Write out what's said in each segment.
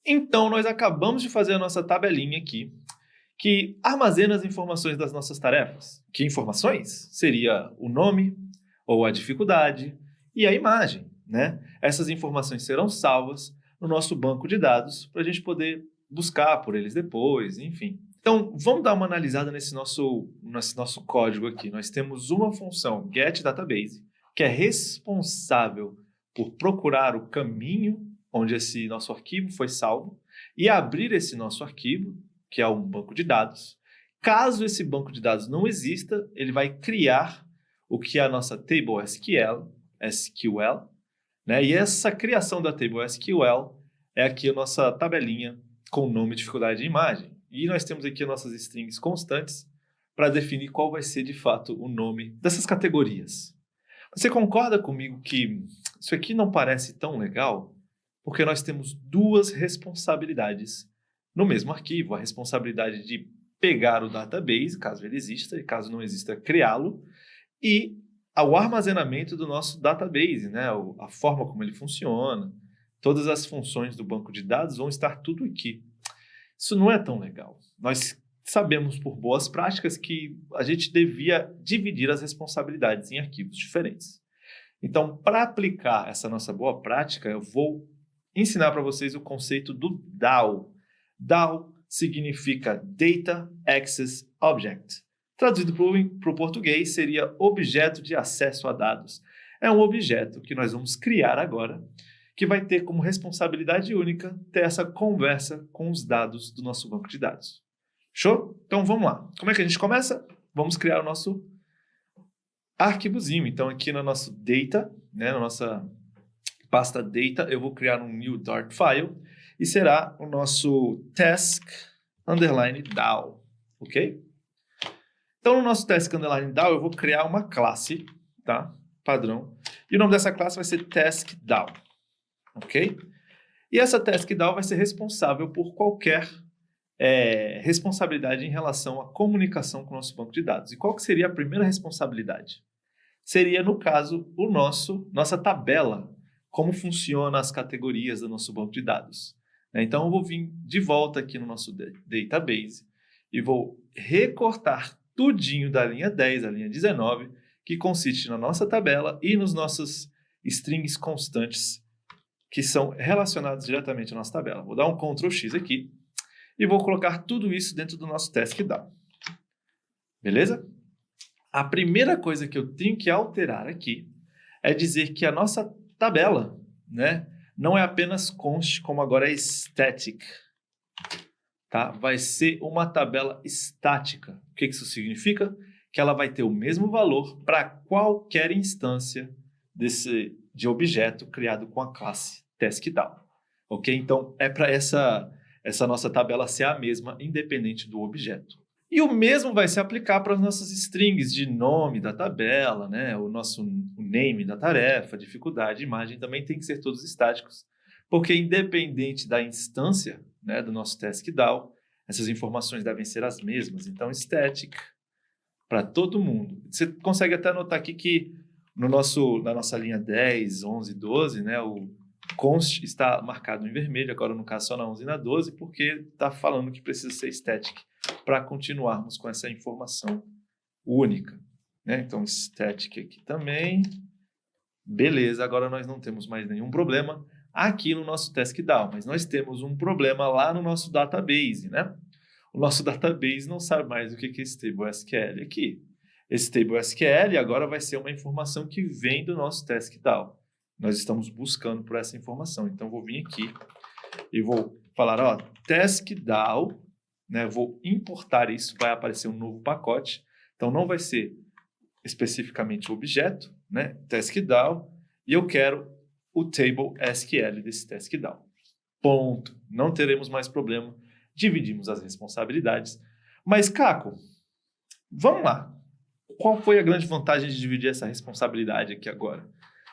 Então, nós acabamos de fazer a nossa tabelinha aqui, que armazena as informações das nossas tarefas. Que informações? Seria o nome, ou a dificuldade, e a imagem, né? Essas informações serão salvas no nosso banco de dados, para a gente poder buscar por eles depois, enfim. Então, vamos dar uma analisada nesse nosso código aqui. Nós temos uma função getDatabase, que é responsável por procurar o caminho onde esse nosso arquivo foi salvo e abrir esse nosso arquivo, que é um banco de dados. Caso esse banco de dados não exista, ele vai criar o que é a nossa table SQL, né? E essa criação da table SQL é aqui a nossa tabelinha com nome, dificuldade e imagem. E nós temos aqui as nossas strings constantes para definir qual vai ser, de fato, o nome dessas categorias. Você concorda comigo que isso aqui não parece tão legal? Porque nós temos duas responsabilidades no mesmo arquivo. A responsabilidade de pegar o database, caso ele exista, e caso não exista, criá-lo, e o armazenamento do nosso database, né? A forma como ele funciona, todas as funções do banco de dados vão estar tudo aqui. Isso não é tão legal. Nós sabemos por boas práticas que a gente devia dividir as responsabilidades em arquivos diferentes. Então, para aplicar essa nossa boa prática, eu vou ensinar para vocês o conceito do DAO. DAO significa Data Access Object. Traduzido para o português, seria objeto de acesso a dados. É um objeto que nós vamos criar agora, que vai ter como responsabilidade única ter essa conversa com os dados do nosso banco de dados. Show? Então vamos lá. Como é que a gente começa? Vamos criar o nosso arquivozinho. Então aqui no nosso data, né, na nossa pasta data, eu vou criar um new Dart file e será o nosso task_DAO, ok? Então no nosso task_DAO eu vou criar uma classe, tá? Padrão. E o nome dessa classe vai ser task_DAO, ok? E essa task_DAO vai ser responsável por qualquer responsabilidade em relação à comunicação com o nosso banco de dados. E qual que seria a primeira responsabilidade? Seria, no caso, nossa tabela, como funcionam as categorias do nosso banco de dados. Então, eu vou vir de volta aqui no nosso database e vou recortar tudinho da linha 10 à linha 19, que consiste na nossa tabela e nos nossos strings constantes, que são relacionados diretamente à nossa tabela. Vou dar um Ctrl X aqui e vou colocar tudo isso dentro do nosso task_DAO. Beleza? A primeira coisa que eu tenho que alterar aqui é dizer que a nossa tabela, né, não é apenas const, como agora é static. Tá? Vai ser uma tabela estática. O que isso significa? Que ela vai ter o mesmo valor para qualquer instância de objeto criado com a classe task_DAO. Ok? Então, é para essa nossa tabela ser a mesma, independente do objeto. E o mesmo vai se aplicar para as nossas strings de nome da tabela, né? O name da tarefa, dificuldade, imagem, também tem que ser todos estáticos, porque independente da instância, né, do nosso task_DAO, essas informações devem ser as mesmas. Então, static para todo mundo. Você consegue até notar aqui que na nossa linha 10, 11, 12, né, o const está marcado em vermelho, agora no caso só na 11 e na 12, porque está falando que precisa ser static para continuarmos com essa informação única, né? Então, static aqui também. Beleza, agora nós não temos mais nenhum problema aqui no nosso task_DAO, mas nós temos um problema lá no nosso database, né? O nosso database não sabe mais o que é esse table SQL aqui. Esse table SQL agora vai ser uma informação que vem do nosso task_DAO. Nós estamos buscando por essa informação. Então, vou vir aqui e vou falar, ó, task_DAO, né? Vou importar isso, vai aparecer um novo pacote. Então, não vai ser especificamente o objeto, né? task_DAO, e eu quero o table SQL desse task_DAO. Ponto. Não teremos mais problema. Dividimos as responsabilidades. Mas, Caco, vamos lá. Qual foi a grande vantagem de dividir essa responsabilidade aqui agora?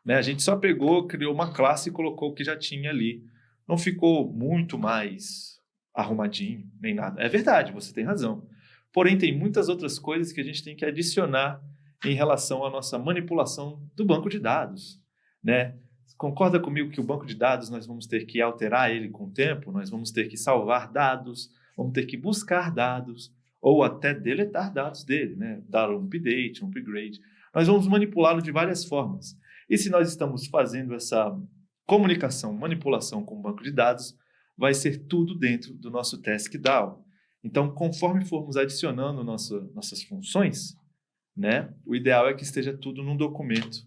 Né? A gente só pegou, criou uma classe e colocou o que já tinha ali. Não ficou muito mais arrumadinho, nem nada. É verdade, você tem razão. Porém, tem muitas outras coisas que a gente tem que adicionar em relação à nossa manipulação do banco de dados, né? Concorda comigo que o banco de dados nós vamos ter que alterar ele com o tempo? Nós vamos ter que salvar dados, vamos ter que buscar dados, ou até deletar dados dele, né? Dar um update, um upgrade. Nós vamos manipulá-lo de várias formas. E se nós estamos fazendo essa comunicação, manipulação com o banco de dados, vai ser tudo dentro do nosso task DAO. Então, conforme formos adicionando nossas funções, né, o ideal é que esteja tudo num documento,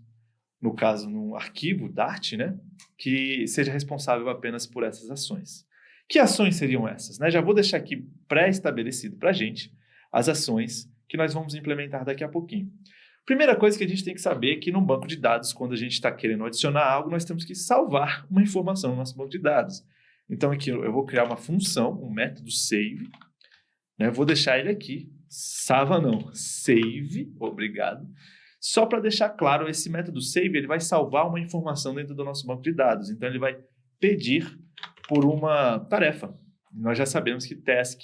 no caso, num arquivo Dart, né, que seja responsável apenas por essas ações. Que ações seriam essas? Né? Já vou deixar aqui pré-estabelecido para a gente as ações que nós vamos implementar daqui a pouquinho. Primeira coisa que a gente tem que saber é que no banco de dados, quando a gente está querendo adicionar algo, nós temos que salvar uma informação no nosso banco de dados. Então, aqui eu vou criar uma função, um método save, né? Vou deixar ele aqui, save, obrigado. Só para deixar claro, esse método save ele vai salvar uma informação dentro do nosso banco de dados. Então, ele vai pedir por uma tarefa. Nós já sabemos que task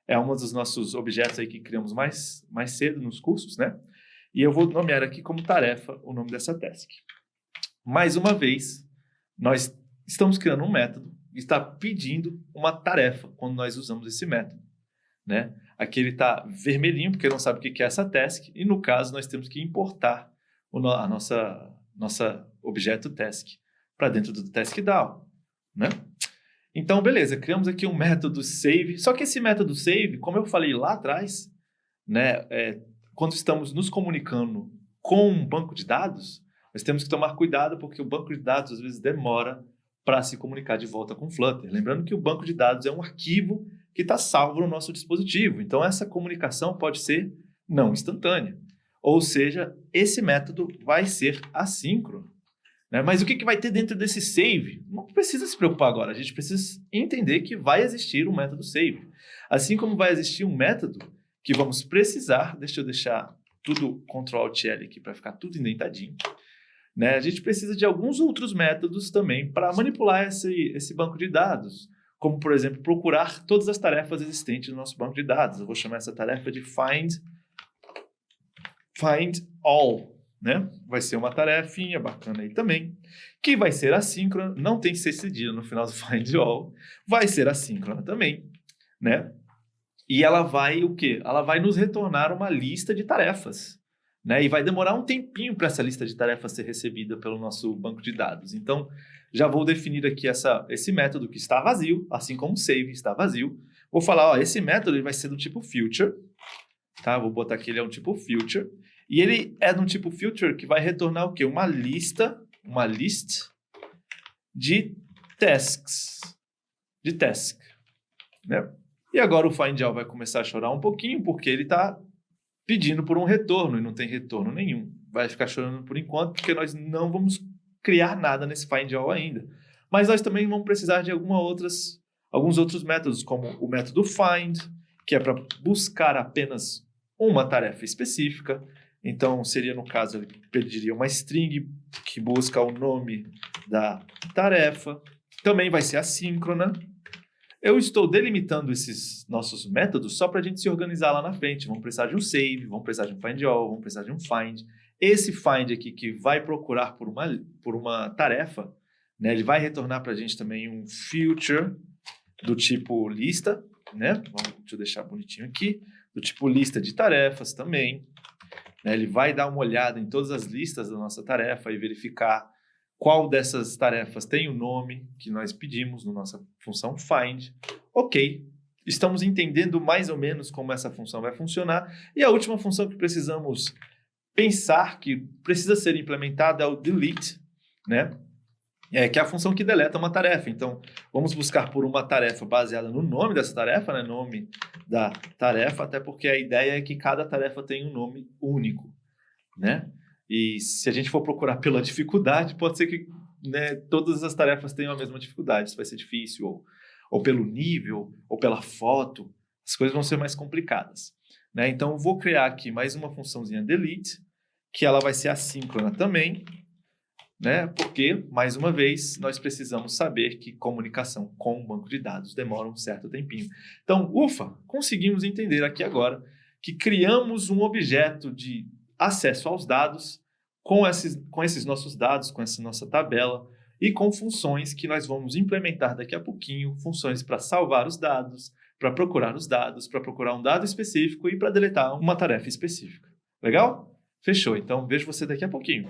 é um dos nossos objetos aí que criamos mais cedo nos cursos, né? E eu vou nomear aqui como tarefa o nome dessa task. Mais uma vez, nós estamos criando um método que está pedindo uma tarefa quando nós usamos esse método, né? Aqui ele está vermelhinho porque não sabe o que é essa task e no caso nós temos que importar a nossa objeto task para dentro do task DAO, né? Então, beleza, criamos aqui um método save, só que esse método save, como eu falei lá atrás, né, quando estamos nos comunicando com um banco de dados, nós temos que tomar cuidado porque o banco de dados às vezes demora para se comunicar de volta com o Flutter. Lembrando que o banco de dados é um arquivo que está salvo no nosso dispositivo. Então, essa comunicação pode ser não instantânea. Ou seja, esse método vai ser assíncrono. Né? Mas o que vai ter dentro desse save? Não precisa se preocupar agora. A gente precisa entender que vai existir um método save. Assim como vai existir um método que vamos precisar... Deixa eu deixar tudo Ctrl+Alt+L aqui para ficar tudo indentadinho. Né? A gente precisa de alguns outros métodos também para manipular esse banco de dados, como, por exemplo, procurar todas as tarefas existentes no nosso banco de dados. Eu vou chamar essa tarefa de find all, né? Vai ser uma tarefinha bacana aí também, que vai ser assíncrona, não tem que ser cedida no final do find all, vai ser assíncrona também, né? E ela vai o quê? Ela vai nos retornar uma lista de tarefas. Né? E vai demorar um tempinho para essa lista de tarefas ser recebida pelo nosso banco de dados. Então, já vou definir aqui esse método que está vazio, assim como o save está vazio. Vou falar, ó, esse método ele vai ser do tipo future, tá? Vou botar aqui, ele é um tipo future. E ele é de um tipo future que vai retornar o quê? Uma list de tasks, né? E agora o find all vai começar a chorar um pouquinho, porque ele está pedindo por um retorno e não tem retorno nenhum. Vai ficar chorando por enquanto, porque nós não vamos criar nada nesse find all ainda. Mas nós também vamos precisar de alguns outros métodos, como o método find, que é para buscar apenas uma tarefa específica. Então, seria, no caso, ele pediria uma string que busca o nome da tarefa. Também vai ser assíncrona. Eu estou delimitando esses nossos métodos só para a gente se organizar lá na frente. Vamos precisar de um save, vamos precisar de um find all, vamos precisar de um find. Esse find aqui que vai procurar por uma tarefa, né, ele vai retornar para a gente também um future do tipo lista, né? Deixa eu deixar bonitinho aqui. Do tipo lista de tarefas também. Né? Ele vai dar uma olhada em todas as listas da nossa tarefa e verificar qual dessas tarefas tem o nome que nós pedimos na nossa função find. Ok, estamos entendendo mais ou menos como essa função vai funcionar. E a última função que precisamos pensar que precisa ser implementada é o delete, né? Que é a função que deleta uma tarefa. Então, vamos buscar por uma tarefa baseada no nome dessa tarefa, né? Nome da tarefa, até porque a ideia é que cada tarefa tem um nome único, né? E se a gente for procurar pela dificuldade, pode ser que, né, todas as tarefas tenham a mesma dificuldade. Isso vai ser difícil, ou pelo nível, ou pela foto. As coisas vão ser mais complicadas. Né? Então, vou criar aqui mais uma funçãozinha delete, que ela vai ser assíncrona também, né? Porque, mais uma vez, nós precisamos saber que comunicação com o banco de dados demora um certo tempinho. Então, ufa, conseguimos entender aqui agora que criamos um objeto de acesso aos dados com esses nossos dados, com essa nossa tabela, e com funções que nós vamos implementar daqui a pouquinho, funções para salvar os dados, para procurar os dados, para procurar um dado específico e para deletar uma tarefa específica. Legal? Fechou, então vejo você daqui a pouquinho.